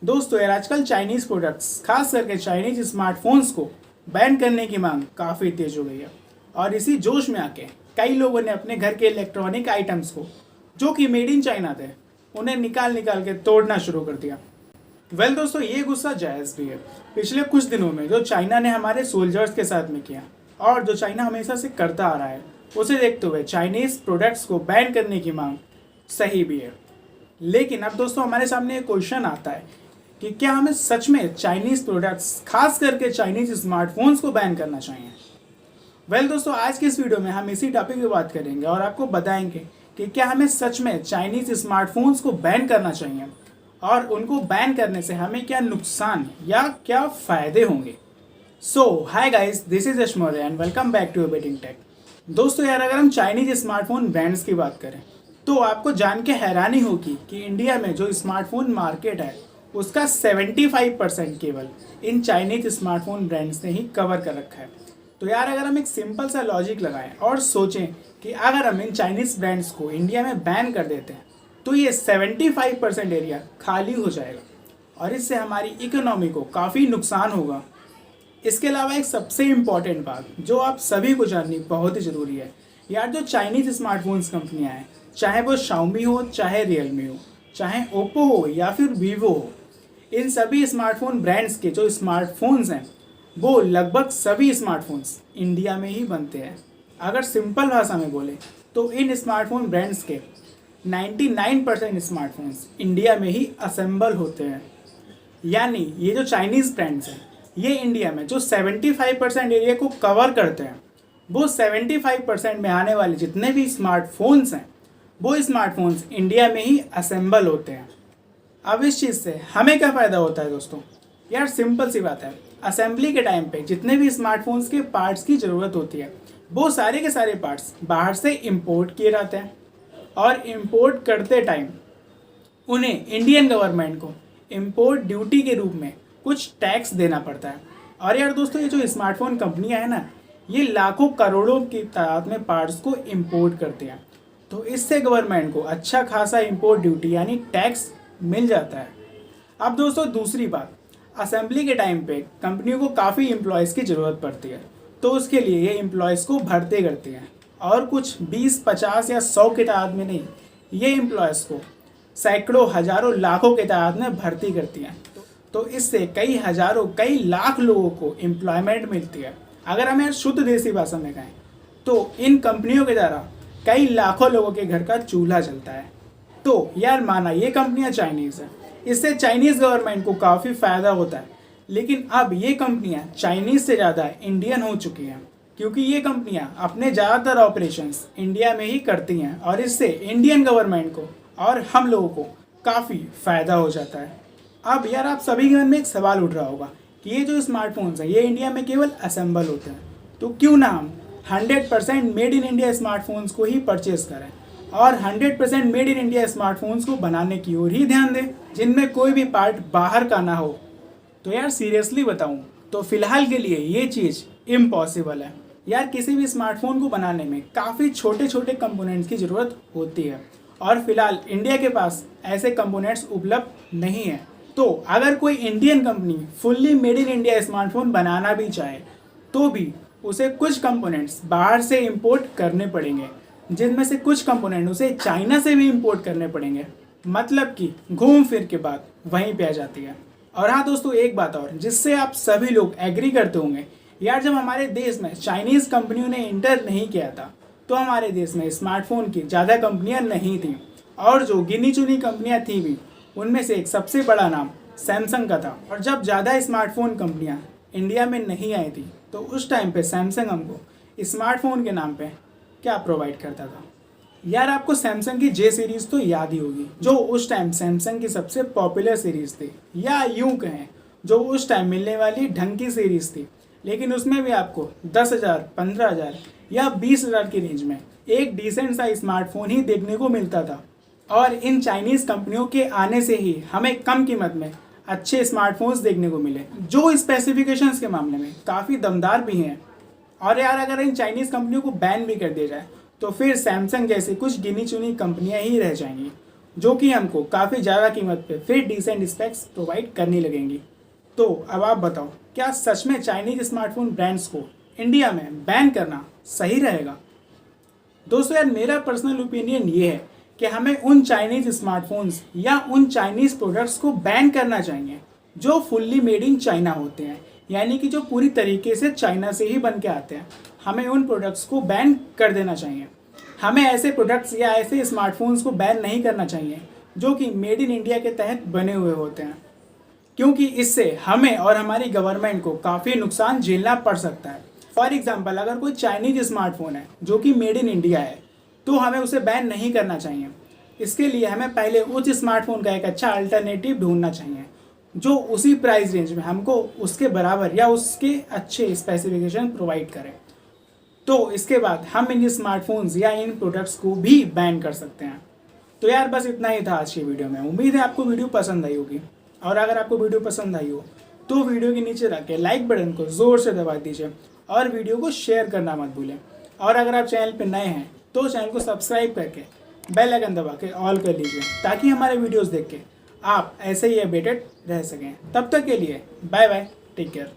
दोस्तों यार आजकल चाइनीज़ प्रोडक्ट्स खास करके चाइनीज स्मार्टफोन्स को बैन करने की मांग काफ़ी तेज हो गई है। और इसी जोश में आके कई लोगों ने अपने घर के इलेक्ट्रॉनिक आइटम्स को जो कि मेड इन चाइना थे उन्हें निकाल निकाल के तोड़ना शुरू कर दिया। दोस्तों ये गुस्सा जायज़ भी है। पिछले कुछ दिनों में जो चाइना ने हमारे सोल्जर्स के साथ में किया और जो चाइना हमेशा से करता आ रहा है उसे देखते हुए चाइनीज़ प्रोडक्ट्स को बैन करने की मांग सही भी है। लेकिन अब दोस्तों हमारे सामने एक क्वेश्चन आता है कि क्या हमें सच में चाइनीज़ प्रोडक्ट्स खास करके चाइनीज़ स्मार्टफोन्स को बैन करना चाहिए। दोस्तों आज की इस वीडियो में हम इसी टॉपिक पे बात करेंगे और आपको बताएंगे कि क्या हमें सच में चाइनीज़ स्मार्टफोन्स को बैन करना चाहिए और उनको बैन करने से हमें क्या नुकसान या क्या फ़ायदे होंगे। Hi guys, this is Yash Maurya and welcome back to betting tech. दोस्तों यार अगर हम चाइनीज़ स्मार्टफोन ब्रांड्स की बात करें तो आपको जान के हैरानी होगी कि इंडिया में जो स्मार्टफोन मार्केट है उसका 75% केवल इन चाइनीज स्मार्टफोन ब्रांड्स ने ही कवर कर रखा है। तो यार अगर हम एक सिंपल सा लॉजिक लगाएं और सोचें कि अगर हम इन चाइनीज ब्रांड्स को इंडिया में बैन कर देते हैं तो ये 75% एरिया खाली हो जाएगा और इससे हमारी इकोनॉमी को काफ़ी नुकसान होगा। इसके अलावा एक सबसे इम्पॉर्टेंट बात जो आप सभी को जाननी बहुत ही ज़रूरी है, यार जो चाइनीज़ स्मार्टफोन्स कंपनियां हैं, चाहे वो शाओमी हो, चाहे रियलमी हो, चाहे ओप्पो हो या फिर वीवो हो, इन सभी स्मार्टफोन ब्रांड्स के जो स्मार्टफोन्स हैं वो लगभग सभी स्मार्टफोन्स इंडिया में ही बनते हैं। अगर सिंपल भाषा में बोले तो इन स्मार्टफोन ब्रांड्स के 99% स्मार्टफोन्स इंडिया में ही असेंबल होते हैं। यानी ये जो चाइनीज़ ब्रांड्स हैं ये इंडिया में जो 75% एरिया को कवर करते हैं वो 75% में आने वाले जितने भी स्मार्टफोन्स हैं वो स्मार्टफोन्स इंडिया में ही असेंबल होते हैं। अब इस चीज़ से हमें क्या फ़ायदा होता है दोस्तों? यार सिंपल सी बात है, असेंबली के टाइम पे जितने भी स्मार्टफोन्स के पार्ट्स की ज़रूरत होती है वो सारे के सारे पार्ट्स बाहर से इंपोर्ट किए जाते हैं और इंपोर्ट करते टाइम उन्हें इंडियन गवर्नमेंट को इंपोर्ट ड्यूटी के रूप में कुछ टैक्स देना पड़ता है। और यार दोस्तों ये जो स्मार्टफोन कंपनियां हैं ना ये लाखों करोड़ों की तादाद में पार्ट्स को इंपोर्ट करते हैं, तो इससे गवर्नमेंट को अच्छा खासा इंपोर्ट ड्यूटी यानी टैक्स मिल जाता है। अब दोस्तों दूसरी बात, असेंबली के टाइम पे कंपनियों को काफ़ी एम्प्लॉयज़ की ज़रूरत पड़ती है, तो उसके लिए ये एम्प्लॉयज़ को भरते करती हैं और कुछ 20, 50 या 100 की तादाद में नहीं, ये एम्प्लॉयज़ को सैकड़ों, हज़ारों, लाखों की तादाद में भर्ती करती हैं। तो इससे कई हज़ारों, कई लाख लोगों को एम्प्लॉयमेंट मिलती है। अगर हम यार शुद्ध देसी भाषा में कहें तो इन कंपनियों के द्वारा कई लाखों लोगों के घर का चूल्हा जलता है। तो यार माना ये कंपनियां चाइनीज़ हैं, इससे चाइनीज़ गवर्नमेंट को काफ़ी फ़ायदा होता है, लेकिन अब ये कंपनियां चाइनीज़ से ज़्यादा इंडियन हो चुकी हैं क्योंकि ये कंपनियां अपने ज़्यादातर ऑपरेशंस इंडिया में ही करती हैं और इससे इंडियन गवर्नमेंट को और हम लोगों को काफ़ी फ़ायदा हो जाता है। अब यार आप सभी के मन में एक सवाल उठ रहा होगा कि ये जो स्मार्टफोन्स हैं ये इंडिया में केवल असेंबल होते हैं, तो क्यों ना हम 100% मेड इन इंडिया स्मार्टफोन्स को ही परचेज़ करें और 100% मेड इन इंडिया स्मार्टफोन्स को बनाने की ओर ही ध्यान दें जिनमें कोई भी पार्ट बाहर का ना हो। तो यार सीरियसली बताऊं तो फ़िलहाल के लिए ये चीज़ इम्पॉसिबल है। यार किसी भी स्मार्टफोन को बनाने में काफ़ी छोटे छोटे कंपोनेंट्स की ज़रूरत होती है और फिलहाल इंडिया के पास ऐसे कंपोनेंट्स उपलब्ध नहीं है। तो अगर कोई Indian company fully made in India smartphone बनाना भी चाहे तो भी उसे कुछ कंपोनेंट्स बाहर से इंपोर्ट करने पड़ेंगे, जिनमें से कुछ कंपोनेंट उसे चाइना से भी इंपोर्ट करने पड़ेंगे। मतलब कि घूम फिर के बात वहीं पे आ जाती है। और हाँ दोस्तों एक बात और जिससे आप सभी लोग एग्री करते होंगे, यार जब हमारे देश में चाइनीज़ कंपनियों ने इंटर नहीं किया था तो हमारे देश में स्मार्टफोन की ज़्यादा कंपनियाँ नहीं थीं और जो गिनी चुनी कंपनियाँ थी भी उनमें से एक सबसे बड़ा नाम सैमसंग का था। और जब ज़्यादा स्मार्टफोन कंपनियां इंडिया में नहीं आई थी तो उस टाइम पे सैमसंग हमको स्मार्टफोन के नाम पे क्या प्रोवाइड करता था? यार आपको सैमसंग की जे सीरीज़ तो याद ही होगी जो उस टाइम सैमसंग की सबसे पॉपुलर सीरीज़ थी, या यूँ कहें जो उस टाइम मिलने वाली ढंग की सीरीज़ थी। लेकिन उसमें भी आपको 10,000, 15,000 या 20,000 की रेंज में एक डिसेंट सा स्मार्टफोन ही देखने को मिलता था। और इन चाइनीज़ कंपनियों के आने से ही हमें कम कीमत में अच्छे स्मार्टफोन्स देखने को मिले जो स्पेसिफिकेशंस के मामले में काफ़ी दमदार भी हैं। और यार अगर इन चाइनीज़ कंपनियों को बैन भी कर दिया जाए तो फिर सैमसंग जैसी कुछ गिनी चुनी कंपनियां ही रह जाएंगी जो कि हमको काफ़ी ज़्यादा कीमत पे फिर डिसेंट स्पेक्स प्रोवाइड करने लगेंगी। तो अब आप बताओ, क्या सच में चाइनीज स्मार्टफोन ब्रांड्स को इंडिया में बैन करना सही रहेगा? दोस्तों यार, मेरा पर्सनल ओपिनियन ये है कि हमें उन चाइनीज स्मार्टफोन्स या उन चाइनीज प्रोडक्ट्स को बैन करना चाहिए जो फुल्ली मेड इन चाइना होते हैं, यानी कि जो पूरी तरीके से चाइना से ही बन के आते हैं। हमें उन प्रोडक्ट्स को बैन कर देना चाहिए। हमें ऐसे प्रोडक्ट्स या ऐसे स्मार्टफोन्स को बैन नहीं करना चाहिए जो कि मेड इन इंडिया के तहत बने हुए होते हैं, क्योंकि इससे हमें और हमारी गवर्नमेंट को काफ़ी नुकसान झेलना पड़ सकता है। फॉर एग्जाम्पल, अगर कोई चाइनीज स्मार्टफोन है जो कि मेड इन इंडिया है तो हमें उसे बैन नहीं करना चाहिए। इसके लिए हमें पहले उस स्मार्टफोन का एक अच्छा अल्टरनेटिव ढूंढना चाहिए जो उसी प्राइस रेंज में हमको उसके बराबर या उसके अच्छे स्पेसिफिकेशन प्रोवाइड करे। तो इसके बाद हम इन स्मार्टफोन्स या इन प्रोडक्ट्स को भी बैन कर सकते हैं। तो यार बस इतना ही था आज की वीडियो में। उम्मीद है आपको वीडियो पसंद आई होगी, और अगर आपको वीडियो पसंद आई हो तो वीडियो के नीचे रख के लाइक बटन को ज़ोर से दबा दीजिए और वीडियो को शेयर करना मत भूलें। और अगर आप चैनल पर नए हैं तो चैनल को सब्सक्राइब करके बेल आइकन दबा के ऑल कर लीजिए, ताकि हमारे वीडियोस देख के आप ऐसे ही अपडेटेड रह सकें। तब तक के लिए बाय बाय, टेक केयर।